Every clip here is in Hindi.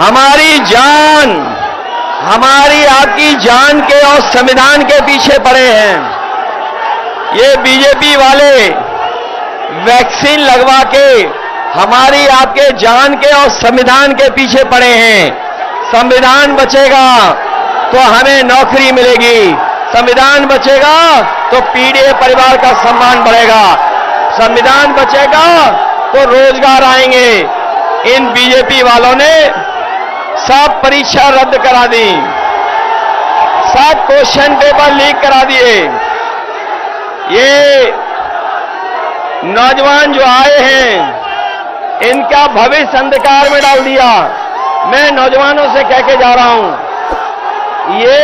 हमारी जान, हमारी आपकी जान के और संविधान के पीछे पड़े हैं। ये बीजेपी वाले वैक्सीन लगवा के हमारी आपके जान के और संविधान के पीछे पड़े हैं। संविधान बचेगा तो हमें नौकरी मिलेगी, संविधान बचेगा तो पीड़ित परिवार का सम्मान बढ़ेगा, संविधान बचेगा तो रोजगार आएंगे। इन बीजेपी वालों ने सब परीक्षा रद्द करा दी, सब क्वेश्चन पेपर लीक करा दिए। ये नौजवान जो आए हैं इनका भविष्य अंधकार में डाल दिया। मैं नौजवानों से कह के जा रहा हूं, ये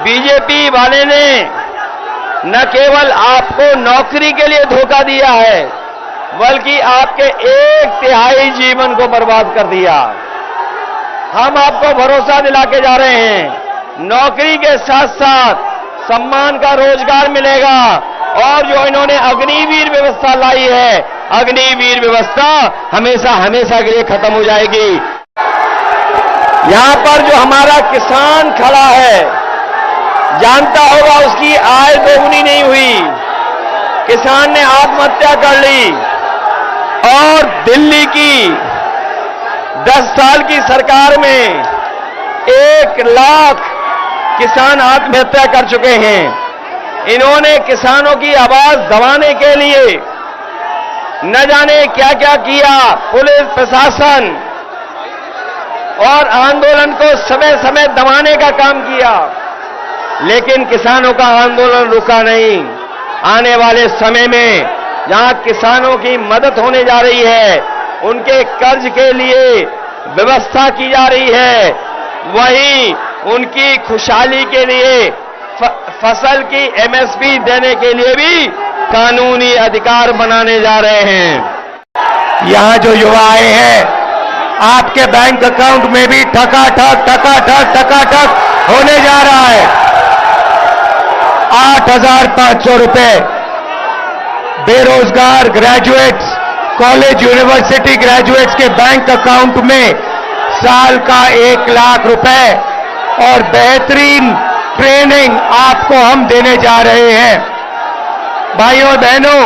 बीजेपी वाले ने न केवल आपको नौकरी के लिए धोखा दिया है, बल्कि आपके 1/3 जीवन को बर्बाद कर दिया। हम आपको भरोसा दिला के जा रहे हैं, नौकरी के साथ साथ सम्मान का रोजगार मिलेगा। और जो इन्होंने अग्निवीर व्यवस्था लाई है, अग्निवीर व्यवस्था हमेशा हमेशा के लिए खत्म हो जाएगी। यहां पर जो हमारा किसान खड़ा है, जानता होगा उसकी आय दोगुनी नहीं हुई, किसान ने आत्महत्या कर ली। और दिल्ली की 10 साल की सरकार में 1 लाख किसान आत्महत्या कर चुके हैं। इन्होंने किसानों की आवाज दबाने के लिए न जाने क्या क्या किया, पुलिस प्रशासन और आंदोलन को समय समय दबाने का काम किया, लेकिन किसानों का आंदोलन रुका नहीं। आने वाले समय में जहां किसानों की मदद होने जा रही है, उनके कर्ज के लिए व्यवस्था की जा रही है, वहीं उनकी खुशहाली के लिए फसल की एमएसपी देने के लिए भी कानूनी अधिकार बनाने जा रहे हैं। यहां जो युवा आए हैं, आपके बैंक अकाउंट में भी ठकाठक होने जा रहा है। 8,500 रुपए बेरोजगार ग्रेजुएट्स, कॉलेज यूनिवर्सिटी ग्रेजुएट्स के बैंक अकाउंट में साल का 1 लाख रुपए और बेहतरीन ट्रेनिंग आपको हम देने जा रहे हैं। भाइयों और बहनों,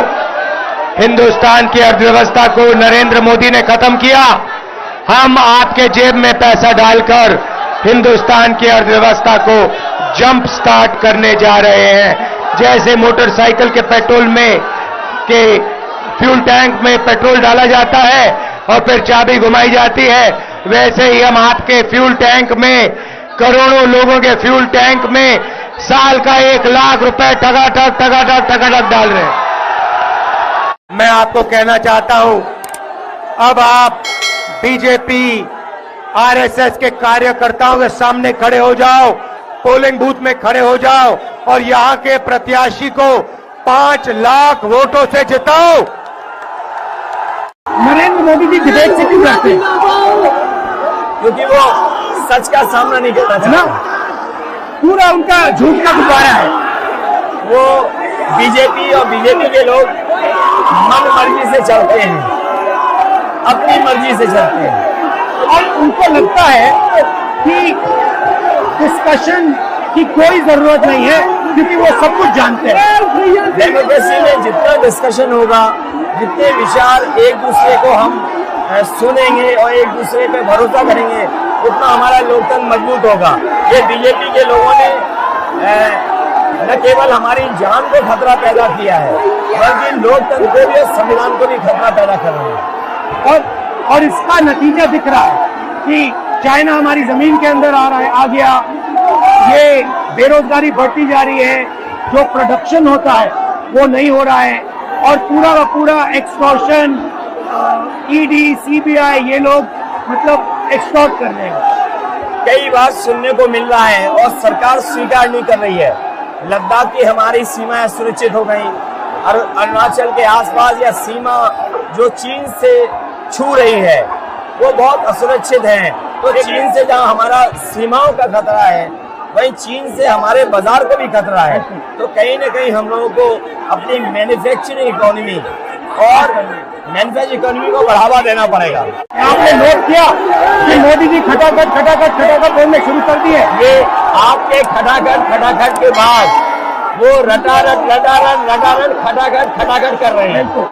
हिंदुस्तान की अर्थव्यवस्था को नरेंद्र मोदी ने खत्म किया। हम आपके जेब में पैसा डालकर हिंदुस्तान की अर्थव्यवस्था को जंप स्टार्ट करने जा रहे हैं। जैसे मोटरसाइकिल के पेट्रोल में के फ्यूल टैंक में पेट्रोल डाला जाता है और फिर चाबी घुमाई जाती है, वैसे ही हम आपके फ्यूल टैंक में, करोड़ों लोगों के फ्यूल टैंक में साल का 1 लाख रुपए ठगाठक डाल रहे हैं। मैं आपको कहना चाहता हूं, अब आप बीजेपी आरएसएस के कार्यकर्ताओं के सामने खड़े हो जाओ, पोलिंग बूथ में खड़े हो जाओ और यहां के प्रत्याशी को 5 लाख वोटों से जिताओ। नरेंद्र मोदी जी डिबेट से क्यों डरते हैं? क्योंकि वो सच का सामना नहीं करना है ना, पूरा उनका झूठ का गुब्बारा है। वो बीजेपी और बीजेपी के लोग मन मर्जी से चलते हैं, अपनी मर्जी से चलते हैं और उनको लगता है कि डिस्कशन की कोई जरूरत नहीं है, क्योंकि वो सब कुछ जानते हैं। डेमोक्रेसी में जितना डिस्कशन होगा, जितने विचार एक दूसरे को हम सुनेंगे और एक दूसरे पे भरोसा करेंगे, उतना हमारा लोकतंत्र मजबूत होगा। ये बीजेपी के लोगों ने न केवल हमारी जान को खतरा पैदा किया है, बल्कि लोकतंत्र को भी और संविधान को भी खतरा पैदा कर रहे हैं। और इसका नतीजा दिख रहा है कि चाइना हमारी जमीन के अंदर आ गया, ये बेरोजगारी बढ़ती जा रही है, जो प्रोडक्शन होता है वो नहीं हो रहा है, और पूरा का पूरा एक्सटॉर्शन, ईडी, सीबीआई, ये लोग मतलब एक्सटॉर्ट कर रहे हैं। कई बार सुनने को मिल रहा है और सरकार स्वीकार नहीं कर रही है, लद्दाख की हमारी सीमाएं सुरक्षित हो गई, और अरुणाचल के आसपास या सीमा जो चीन से छू रही है वो बहुत असुरक्षित है। तो चीन से जहां हमारा सीमाओं का खतरा है, वहीं चीन से हमारे बाजार को भी खतरा है। तो कहीं न कहीं हम लोगों को अपनी मैन्युफैक्चरिंग इकोनॉमी और मैन्युफैक्चरिंग इकोनॉमी को बढ़ावा देना पड़ेगा। आपने नोट किया कि मोदी जी खटाखट बोलने शुरू कर दिए। ये आपके खटाखट के बाद वो रटारट खटाखट कर रहे हैं।